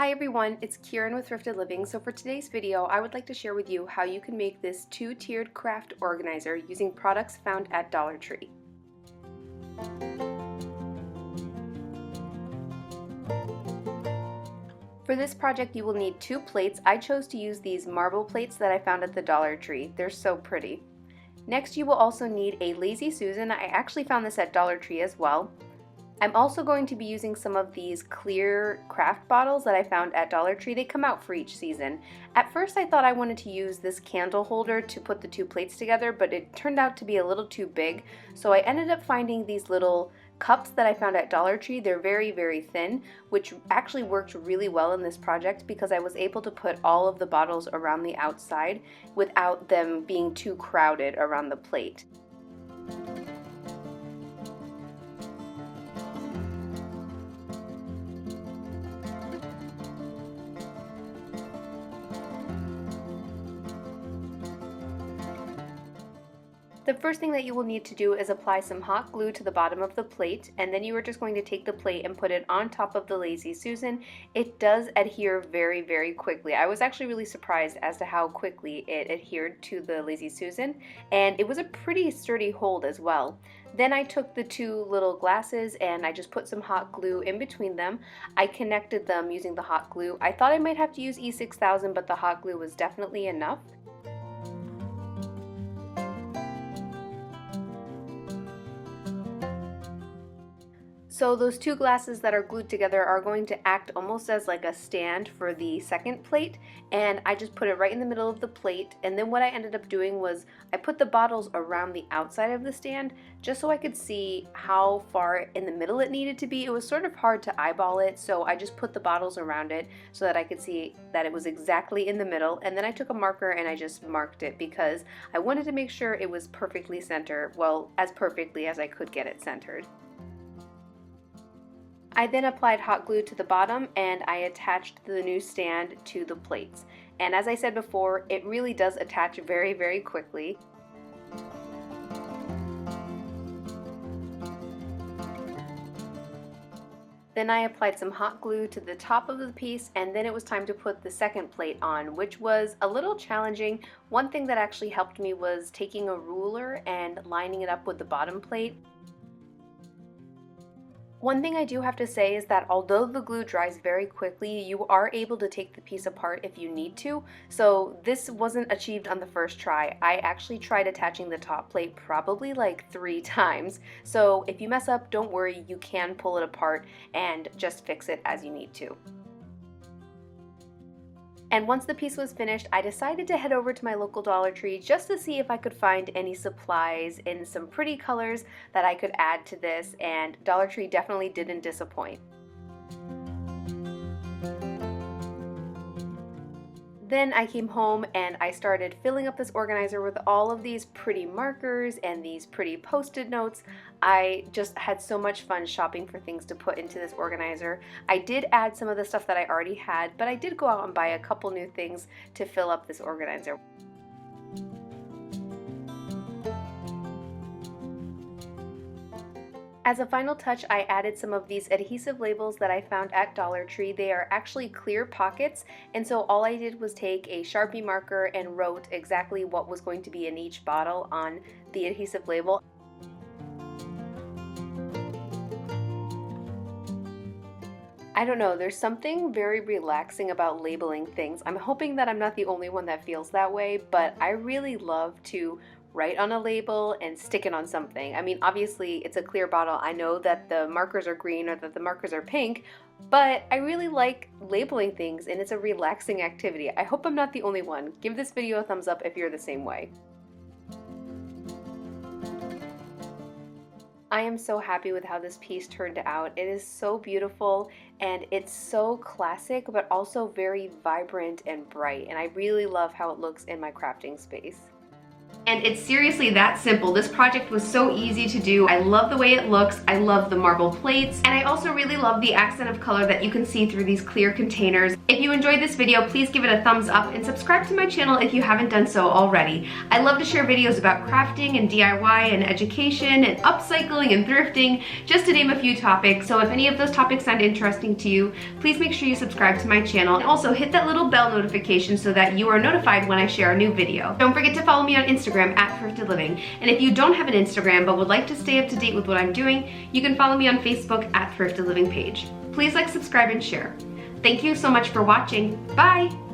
Hi everyone, it's Kieran with Thrifted Living. So for today's video, I would like to share with you how you can make this two-tiered craft organizer using products found at Dollar Tree. For this project, you will need 2 plates. I chose to use these marble plates that I found at the Dollar Tree. They're so pretty. Next, you will also need a Lazy Susan. I actually found this at Dollar Tree as well. I'm also going to be using some of these clear craft bottles that I found at Dollar Tree. They come out for each season. At first I thought I wanted to use this candle holder to put the 2 plates together, but it turned out to be a little too big. So I ended up finding these little cups that I found at Dollar Tree. They're very, very thin, which actually worked really well in this project because I was able to put all of the bottles around the outside without them being too crowded around the plate. The first thing that you will need to do is apply some hot glue to the bottom of the plate, and then you are just going to take the plate and put it on top of the Lazy Susan. It does adhere very, very quickly. I was actually really surprised as to how quickly it adhered to the Lazy Susan, and it was a pretty sturdy hold as well. Then I took the 2 little glasses and I just put some hot glue in between them. I connected them using the hot glue. I thought I might have to use E6000, but the hot glue was definitely enough. So those 2 glasses that are glued together are going to act almost as like a stand for the second plate, and I just put it right in the middle of the plate. And then what I ended up doing was I put the bottles around the outside of the stand just so I could see how far in the middle it needed to be. It was sort of hard to eyeball it, so I just put the bottles around it so that I could see that it was exactly in the middle. And then I took a marker and I just marked it because I wanted to make sure it was perfectly centered, well, as perfectly as I could get it centered. I then applied hot glue to the bottom and I attached the new stand to the plates. And as I said before, it really does attach very, very quickly. Then I applied some hot glue to the top of the piece, and then it was time to put the second plate on, which was a little challenging. One thing that actually helped me was taking a ruler and lining it up with the bottom plate. One thing I do have to say is that although the glue dries very quickly, you are able to take the piece apart if you need to. So this wasn't achieved on the first try. I actually tried attaching the top plate probably like 3 times. So if you mess up, don't worry, you can pull it apart and just fix it as you need to. And once the piece was finished, I decided to head over to my local Dollar Tree just to see if I could find any supplies in some pretty colors that I could add to this, and Dollar Tree definitely didn't disappoint. Then I came home and I started filling up this organizer with all of these pretty markers and these pretty post-it notes. I just had so much fun shopping for things to put into this organizer. I did add some of the stuff that I already had, but I did go out and buy a couple new things to fill up this organizer. As a final touch, I added some of these adhesive labels that I found at Dollar Tree. They are actually clear pockets, and so all I did was take a Sharpie marker and wrote exactly what was going to be in each bottle on the adhesive label. I don't know, there's something very relaxing about labeling things. I'm hoping that I'm not the only one that feels that way, but I really love to write on a label and stick it on something. I mean, obviously it's a clear bottle. I know that the markers are green or that the markers are pink, but I really like labeling things and it's a relaxing activity. I hope I'm not the only one. Give this video a thumbs up if you're the same way. I am so happy with how this piece turned out. It is so beautiful and it's so classic, but also very vibrant and bright, and I really love how it looks in my crafting space. And it's seriously that simple. This project was so easy to do. I love the way it looks. I love the marble plates. And I also really love the accent of color that you can see through these clear containers. If you enjoyed this video, please give it a thumbs up and subscribe to my channel if you haven't done so already. I love to share videos about crafting and DIY and education and upcycling and thrifting, just to name a few topics. So if any of those topics sound interesting to you, please make sure you subscribe to my channel and also hit that little bell notification so that you are notified when I share a new video. Don't forget to follow me on Instagram at Thrifted Living. And if you don't have an Instagram but would like to stay up to date with what I'm doing, you can follow me on Facebook at Thrifted Living page. Please like, subscribe, and share. Thank you so much for watching. Bye!